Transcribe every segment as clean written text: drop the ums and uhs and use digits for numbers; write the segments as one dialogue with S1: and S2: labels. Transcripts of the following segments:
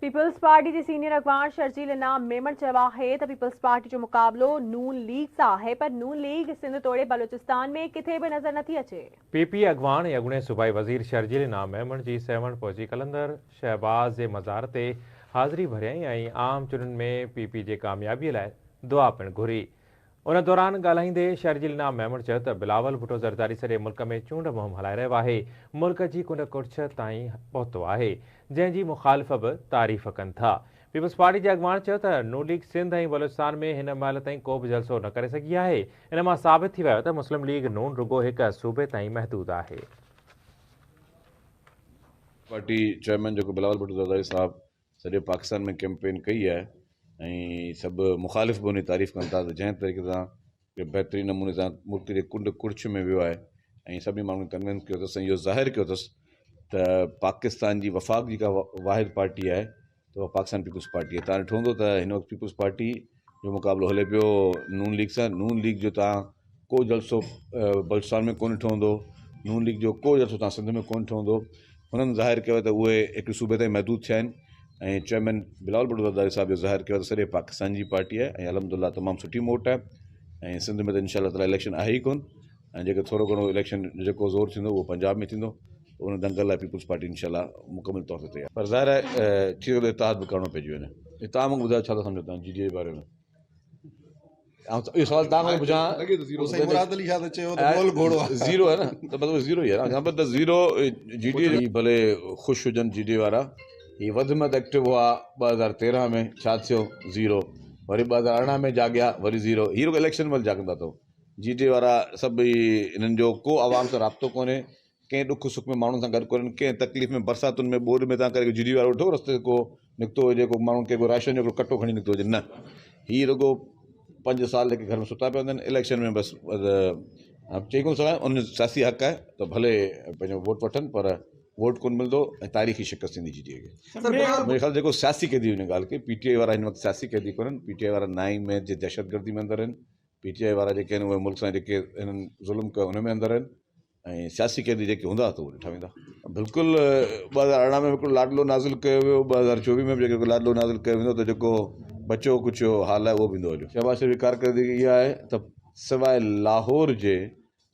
S1: Peoples party के senior अगवान Sharjeel इनाम मेमन चवा है तो पीपल्स पार्टी जो मुकाबलो नून लीग सां है, पर नून लीग सिंध तोड़े बलूचिस्तान में किथे भी नजर नथी अचे।
S2: पीपी अगवान ऐं अॻूणे सूबाई वज़ीर शर्जील इनाम मेमन जी 7 फौजी कलंदर शहबाज जे मज़ार ते हाज़िरी भरियईं ऐं आम चुननि में पीपी जे कामयाबीअ लाइ दुआ पिणु घुरी। उन दौरान ॻाल्हाईंदे शर्जील इनाम मेमन चयो त बिलावल भुट्टो ज़रदारी सॼे मुल्क में चूंड मुहिम हलाए रहियो आहे। मुल्क जी कुंड कुर्छ ताईं पहुतो आहे, जंहिंजी मुख़ालिफ़ बि तारीफ़ कनि था। पीपल्स पार्टी जे अॻवान चयो त नून लीग सिंध ऐं बलूचिस्तान में हिन महिल ताईं को बि जलसो न करे सघी आहे। इन मां साबित थी वियो त मुस्लिम लीग नून रुगो हिकु सूबे ताईं महदूद आहे।
S3: पार्टी चेयरमैन जो बिलावल भुट्टो ज़रदारी साहब सॼे पाकिस्तान में कैंपेन कई है ऐं सभु मुखालिफ़ भी उनकी तारीफ़ कनि था त जंहिं तरीक़े सां बेहतरीन नमूने सां मुल्क जे कुंड कुर्छ में वियो आहे ऐं सभिनी माण्हुनि खे कन्विंस कयो अथसि ऐं इहो ज़ाहिर कयो अथसि त पाकिस्तान जी वफ़ाक़ जी का वाहिद पार्टी आहे त उहा पाकिस्तान पीपल्स पार्टी आहे। तव्हां ॾिठो हूंदो त हिन वक़्तु पीपल्स पार्टी जो मुक़ाबिलो हले पियो नून लीग सां। नून लीग जो तव्हां को जलसो बलूचिस्तान में कोन ॾिठो हूंदो, नून लीग जो को जलसो तव्हां सिंध में कोन ॾिठो हूंदो। हुननि ज़ाहिर कयो त उहे हिकु सूबे ताईं महदूद थिया आहिनि ऐं चेयरमैन बिलावल भुट्टो ज़रदारी साहब जो ज़ाहिर कयो त सॼे पाकिस्तान जी पार्टी आहे ऐं अलहमदुलिल्लाह तमामु सुठी मोट आहे ऐं सिंध में त इंशाअल्लाह ताला इलेक्शन आहे ई कोन ऐं जेको थोरो घणो इलेक्शन जेको ज़ोर थींदो उहो पंजाब में थींदो। उन दंगल लाइ पीपल्स पार्टी इंशाअल्लाह मुकमिल तौर ते तयार। पर ज़ाहिर आहे थी सघे इतिहाद बि करिणो पइजी वञे। तव्हां मूंखे ॿुधायो छा था सम्झो तव्हां जी जे बारे में? इहो सवाल तव्हां खां पुछां। ज़ीरो आहे न, त मतिलबु ज़ीरो ई आहे न। त ज़ीरो जी डी भले ख़ुशि हुजनि जी डी वारा। हीअ वधि में वधि एक्टिव हुआ 2013 में, छा थियो? ज़ीरो। वरी 2018 में जाॻिया, वरी ज़ीरो। हीअ रुॻो इलेक्शन महिल जाॻंदा अथव। जी डी वारा सभु हिननि जो को आवाम सां राब्तो कोन्हे, कंहिं ॾुख सुख में माण्हुनि सां गॾु कोन्हनि, कंहिं तकलीफ़ में बरसातुनि में ॿोॾि में तव्हां करे जी डी वारो वठो रस्ते को निकितो हुजे, को माण्हुनि खे को राशन जो कटो खणी निकितो हुजे, न। हीअ रुॻो 5 साल जेके घर में सुता पिया हूंदा आहिनि, इलेक्शन में बसि चई कोन सघां। उन सियासी हक़ आहे त भले पंहिंजो वोट वठनि, पर वोट कोन मिलंदो ऐं तारीख़ी शिकस्त थींदी जी डी खे। मुंहिंजे ख़्याल जेको सियासी कैदी हुन ॻाल्हि खे, पीटीआई वारा हिन वक़्तु सियासी कैदी कोन्हनि। पीटीआई वारा 9 में जे दहशतगर्दी में अंदरि आहिनि। पीटीआई वारा जेके आहिनि उहे मुल्क सां जेके हिननि ज़ुल्म कयो उन में अंदरि आहिनि ऐं सियासी कैदी जेके हूंदा त उहे ॾिठा वेंदा। बिल्कुलु 2018 में हिकिड़ो लाडलो नाज़िल कयो वियो, 2024 में बि जेको लाडलो नाज़िल कयो वेंदो त जेको बचो कुझु हाल आहे उहो बि ईंदो हलियो। शहबाज शरीफ़ जी कारकर्दगी इहा आहे त सवाइ लाहौर जे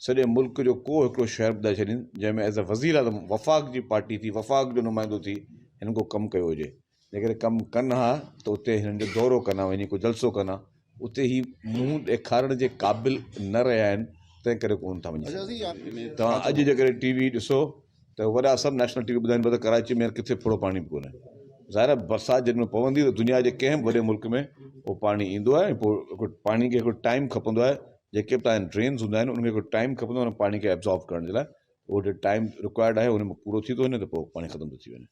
S3: सॼे मुल्क जो को हिकिड़ो शहर ॿुधाए छॾीनि जंहिंमें एज़ अ वज़ीर आज़म वफ़ाक़ जी पार्टी थी, वफ़ाक़ जो नुमाइंदो थी हिन को कमु कयो हुजे। जेकॾहिं कमु कनि हा त उते हिननि जो दौरो कनि हा, वञी को जलसो कनि हा, उते ही मुंहुं ॾेखारण जे क़ाबिल न रहिया आहिनि, तंहिं करे कोन था वञी। तव्हां अॼु जेकॾहिं टीवी ॾिसो त वॾा सभु नेशनल टीवी ॿुधाइनि पिया त कराची में किथे फुड़ो पाणी बि कोन्हे। ज़ाहिर आहे बरसाति जेॾीमहिल पवंदी त दुनिया जे कंहिं बि वॾे मुल्क में उहो पाणी ईंदो आहे ऐं पोइ पाणी खे हिकिड़ो टाइम खपंदो आहे। जेके बि तव्हां ड्रेन्स हूंदा आहिनि उनखे हिकिड़ो टाइम खपंदो आहे उन पाणी खे एब्ज़ॉर्ब करण जे लाइ। उहो टाइम रिक्वायर्ड आहे, उन में पूरो थी थो वञे त पोइ पाणी ख़तमु थो थी वञे।